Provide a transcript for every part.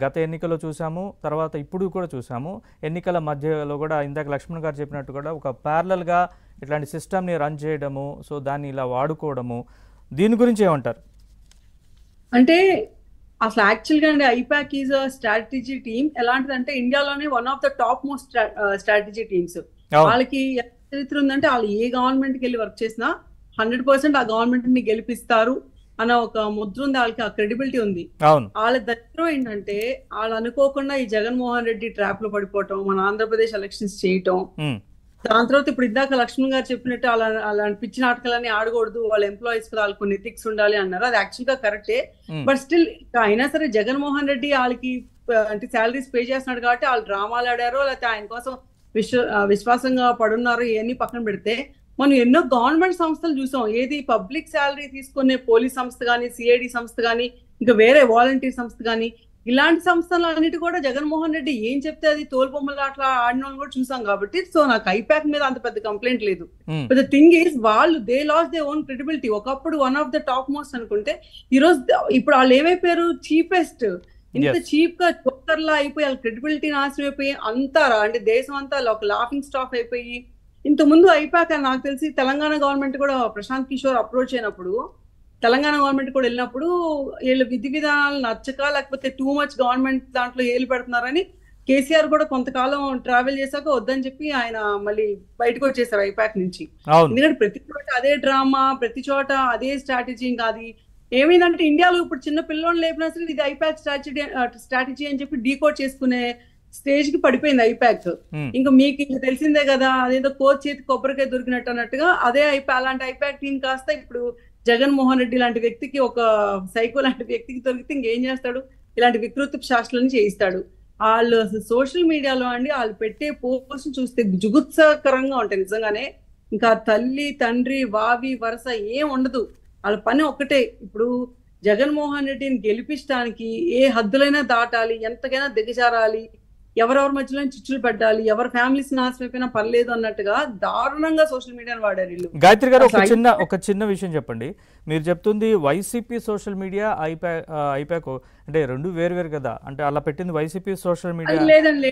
గత ఎన్నికల్లో చూసాము, తర్వాత ఇప్పుడు కూడా చూసాము. ఎన్నికల మధ్యలో కూడా ఇందాక లక్ష్మణ్ గారు చెప్పినట్టు కూడా ఒక ప్యారలల్‌గా ఇట్లాంటి సిస్టమ్‌ని రన్ చేయడము, సో దాన్ని ఇలా వాడుకోవడము. దీని గురించి ఏమంటారు? అంటే అసలు యాక్చువల్‌గా అండి IPAC is a strategy team. ఎలాంటిదంటే ఇండియాలోనే one of the top most strategy teams. అవును. వాళ్ళకి ఎంత చరిత్ర ఉందంటే వాళ్ళు ఏ గవర్నమెంట్‌కి వెళ్ళి వర్క్ చేసినా 100% ఆ గవర్నమెంట్‌ని గెలిపిస్తారు అన్న ఒక ముద్ర ఉంది. వాళ్ళకి ఆ క్రెడిబిలిటీ ఉంది. అవును. వాళ్ళ దగ్గర ఏంటంటే వాళ్ళు అనుకోకుండా ఈ జగన్మోహన్ రెడ్డి ట్రాప్ లో పడిపోవటం, మన ఆంధ్రప్రదేశ్ ఎలక్షన్స్ చేయటం, హ్మ్. దాని తర్వాత ఇప్పుడు ఇందాక లక్ష్మణ్ గారు చెప్పినట్టు అలాంటి పిచ్చి నాటకాలన్నీ ఆడకూడదు, వాళ్ళ ఎంప్లాయీస్ కి వాళ్ళకి కొన్ని ఎథిక్స్ ఉండాలి అన్నారు. అది యాక్చువల్ గా కరెక్టే. హ్మ్. బట్ స్టిల్ అయినా సరే జగన్మోహన్ రెడ్డి వాళ్ళకి అంటే శాలరీస్ పే చేస్తున్నాడు కాబట్టి వాళ్ళు డ్రామాలు ఆడారో లేకపోతే ఆయన కోసం విశ్వాసంగా పడున్నారో ఇవన్నీ పక్కన పెడితే మనం ఎన్నో గవర్నమెంట్ సంస్థలు చూసాం. ఏది పబ్లిక్ శాలరీ తీసుకునే పోలీస్ సంస్థ కానీ, సిఐడి సంస్థ కానీ, ఇంకా వేరే వాలంటీర్ సంస్థ కానీ, ఇలాంటి సంస్థలు అన్నిటి కూడా జగన్మోహన్ రెడ్డి ఏం చెప్తే అది తోలుబొమ్మలు అట్లా ఆడిన వాళ్ళు కూడా చూసాం కాబట్టి సో నాకు ఐపాక్ మీద అంత పెద్ద కంప్లైంట్ లేదు. Hmm. But the thing is వాళ్ళు they lose their own credibility. ఒకప్పుడు one of the top most అనుకుంటే ఈ రోజు ఇప్పుడు వాళ్ళు ఏమైపోయారు? చీపెస్ట్. ఇంత Yes. చీప్ గా జోకర్లా అయిపోయి వాళ్ళ క్రెడిబిలిటీ నాశనం అయిపోయి అంతా అంటే దేశం అంతా ఒక లాఫింగ్ స్టాక్ అయిపోయి ఇంత ముందు ఐపాక్ నాకు తెలిసి తెలంగాణ గవర్నమెంట్ కూడా ప్రశాంత్ కిషోర్ అప్రోచ్ అయినప్పుడు తెలంగాణ గవర్నమెంట్ కూడా వెళ్ళినప్పుడు వీళ్ళు విధి విధానాలు నచ్చక లేకపోతే టూ మచ్ గవర్నమెంట్ దాంట్లో ఏలు పెడుతున్నారని కేసీఆర్ కూడా కొంతకాలం ట్రావెల్ చేశాక వద్దని చెప్పి ఆయన మళ్ళీ బయటకు వచ్చేసారు ఐపాక్ నుంచి. అవును. ఎందుకంటే ప్రతి చోట అదే డ్రామా, ప్రతి చోట అదే స్ట్రాటజీ. ఇంకా అది ఏమైందంటే ఇండియాలో ఇప్పుడు చిన్న పిల్లోని లేపినా సరే ఇది ఐపాక్ స్ట్రాటజీ అని చెప్పి డీకోడ్ చేసుకునే స్టేజ్ కి పడిపోయింది ఐపాక్. హ్మ్. ఇంకా మీకు ఇంకా తెలిసిందే కదా, అదేదో కోచ్ చేతి కొబ్బరికాయ దొరికినట్టు అన్నట్టుగా అదే అలాంటి ఐపాక్ టీం కాస్త ఇప్పుడు జగన్మోహన్ రెడ్డి లాంటి వ్యక్తికి, ఒక సైకో లాంటి వ్యక్తికి దొరికితే ఇంకేం చేస్తాడు? ఇలాంటి వికృతి శాస్త్రాలను చేయిస్తాడు. వాళ్ళు అసలు సోషల్ మీడియాలో అండి వాళ్ళు పెట్టే పోస్ట్ చూస్తే జుగుత్సాకరంగా ఉంటాయి నిజంగానే. ఇంకా తల్లి తండ్రి వావి వరస ఏం ఉండదు. వాళ్ళ పని ఒక్కటే. ఇప్పుడు జగన్మోహన్ రెడ్డిని గెలిపించడానికి ఏ హద్దులైనా దాటాలి, ఎంతకైనా దిగజారాలి, ఎవరెవరి మధ్యలో చిచ్చులు పెట్టాలి, ఎవరి ఫ్యామిలీస్ నాశనం అయిపోయినా పర్లేదు అన్నట్టుగా దారుణంగా సోషల్ మీడియాను వాడారు వీళ్ళు. గాయత్రి గారు అసలు ఒక చిన్న విషయం చెప్పండి. మీరు చెప్తుంది వైసీపీ సోషల్ మీడియా, ఐపాక్ అంటే రెండు వేరు కదా? అంటే అలా పెట్టింది వైసీపీ సోషల్ మీడియా? లేదండి,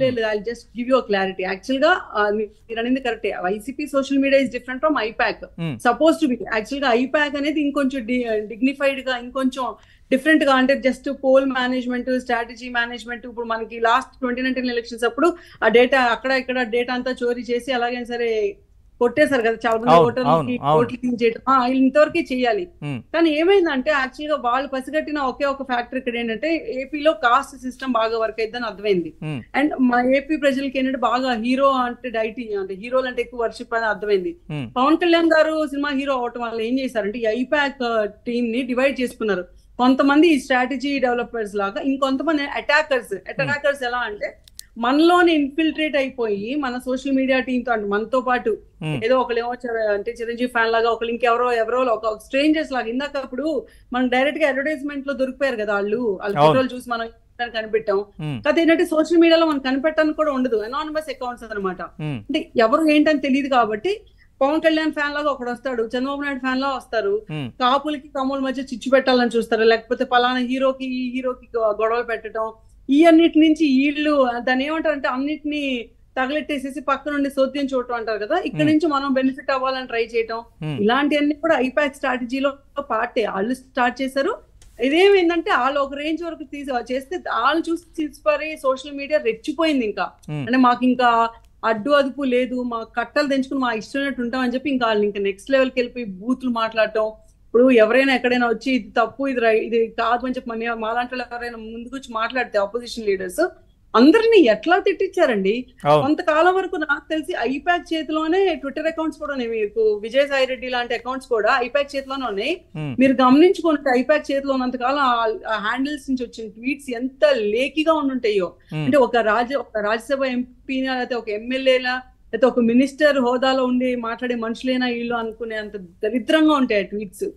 లేదు. I just give you clarity. Actual గా మీరు అనేది కరెక్టే. YCP social media is different from IPAC. Suppose to be actual గా ఐపాక్ అనేది ఇంకొంచెం డిగ్నిఫైడ్ గా, ఇంకొంచెం డిఫరెంట్ గా, అంటే just poll management, strategy management. ఇప్పుడు మనకి లాస్ట్ 2019 ఎలక్షన్స్ అప్పుడు ఆ డేటా అక్కడ ఇక్కడ డేటా అంతా చోరీ చేసి అలాగైనా సరే కొట్టేశారు కదా చాలా మంది ఓటర్లకి, ఓట్లు తీయించేయడం ఇంతవరకే చేయాలి. కానీ ఏమైందంటే యాక్చువల్ గా వాళ్ళు పసిగట్టిన ఒకే ఒక ఫ్యాక్టర్ ఇక్కడ ఏంటంటే ఏపీలో కాస్ట్ సిస్టమ్ బాగా వర్క్ అయిద్దని అర్థమైంది. అండ్ మా ఏపీ ప్రజలకి ఏంటంటే బాగా హీరో అంటే అంటే హీరోలు అంటే ఎక్కువ వర్షిప్ అని అర్థమైంది. పవన్ కళ్యాణ్ గారు సినిమా హీరో అవటం వల్ల ఏం చేశారంటే ఈ ఐపాక్ టీమ్ ని డివైడ్ చేసుకున్నారు. కొంతమంది ఈ స్ట్రాటజీ డెవలపర్స్ లాగా, ఇంకొంతమంది అటాకర్స్ ఎలా అంటే మనలోని ఇన్ఫిల్ట్రేట్ అయిపోయి మన సోషల్ మీడియా టీమ్ తో, అంటే మనతో పాటు ఏదో ఒకళ్ళు ఏమో అంటే చిరంజీవి ఫ్యాన్ లాగా, ఒకళ్ళు ఇంకెవరో ఒక స్ట్రేంజర్స్ లాగా. ఇందాక అప్పుడు మనం డైరెక్ట్ గా అడ్వర్టైజ్మెంట్ లో దొరికిపోయారు కదా వాళ్ళ ఫోటోలు చూసి మనం కనిపెట్టాం. కాకపోతే ఏంటంటే సోషల్ మీడియాలో మనం కనిపెట్టడానికి కూడా ఉండదు, అనానిమస్ అకౌంట్స్ అనమాట. అంటే ఎవరు ఏంటని తెలియదు కాబట్టి పవన్ కళ్యాణ్ ఫ్యాన్ లాగా ఒకడు వస్తాడు, చంద్రబాబు నాయుడు ఫ్యాన్ లా వస్తారు, కాపులకి కమ్ముల మధ్య చిచ్చు పెట్టాలని చూస్తారు, లేకపోతే పలానా హీరోకి గొడవలు పెట్టడం. ఈ అన్నిటి నుంచి వీళ్ళు దాన్ని ఏమంటారంటే అన్నిటిని తగలెట్టేసేసి పక్క నుండి సోద్యం చూడటం అంటారు కదా, ఇక్కడ నుంచి మనం బెనిఫిట్ అవ్వాలని ట్రై చేయటం, ఇలాంటివన్నీ కూడా ఐపాక్ స్ట్రాటజీలో పార్టే. వాళ్ళు స్టార్ట్ చేశారు. ఇదేమైందంటే వాళ్ళు ఒక రేంజ్ వరకు చేస్తే వాళ్ళు చూసి తీసిపారి సోషల్ మీడియా రెచ్చిపోయింది. ఇంకా అంటే మాకు ఇంకా అడ్డు అదుపు లేదు, మా కట్టలు తెంచుకుని మా ఇష్టమైనట్టు ఉంటామని చెప్పి ఇంకా వాళ్ళు ఇంకా నెక్స్ట్ లెవెల్కి వెళ్ళిపోయి బూతులు మాట్లాడటం. ఇప్పుడు ఎవరైనా ఎక్కడైనా వచ్చి ఇది తప్పు, ఇది కాదు అని చెప్పి మాలాంటి ఎవరైనా ముందుకు వచ్చి మాట్లాడితే ఆపోజిషన్ లీడర్స్ అందరినీ ఎట్లా తిట్టించారండి. కొంతకాలం వరకు నాకు తెలిసి ఐపాక్ చేతిలోనే ట్విట్టర్ అకౌంట్స్ కూడా ఉన్నాయి. మీకు విజయసాయి రెడ్డి లాంటి అకౌంట్స్ కూడా ఐపాక్ చేతిలోనే ఉన్నాయి. మీరు గమనించుకుంటే ఐపాక్ చేతిలో ఉన్నంతకాలం ఆ హ్యాండిల్స్ నుంచి వచ్చిన ట్వీట్స్ ఎంత లేకిగా ఉండుంటాయో. అంటే ఒక రాజ్యసభ ఎంపీనా లేకపోతే ఒక ఎమ్మెల్యేలా లేకపోతే ఒక మినిస్టర్ హోదాలో ఉండి మాట్లాడే మనుషులైనా వీళ్ళు అనుకునే అంత దరిద్రంగా ఉంటాయి ట్వీట్స్.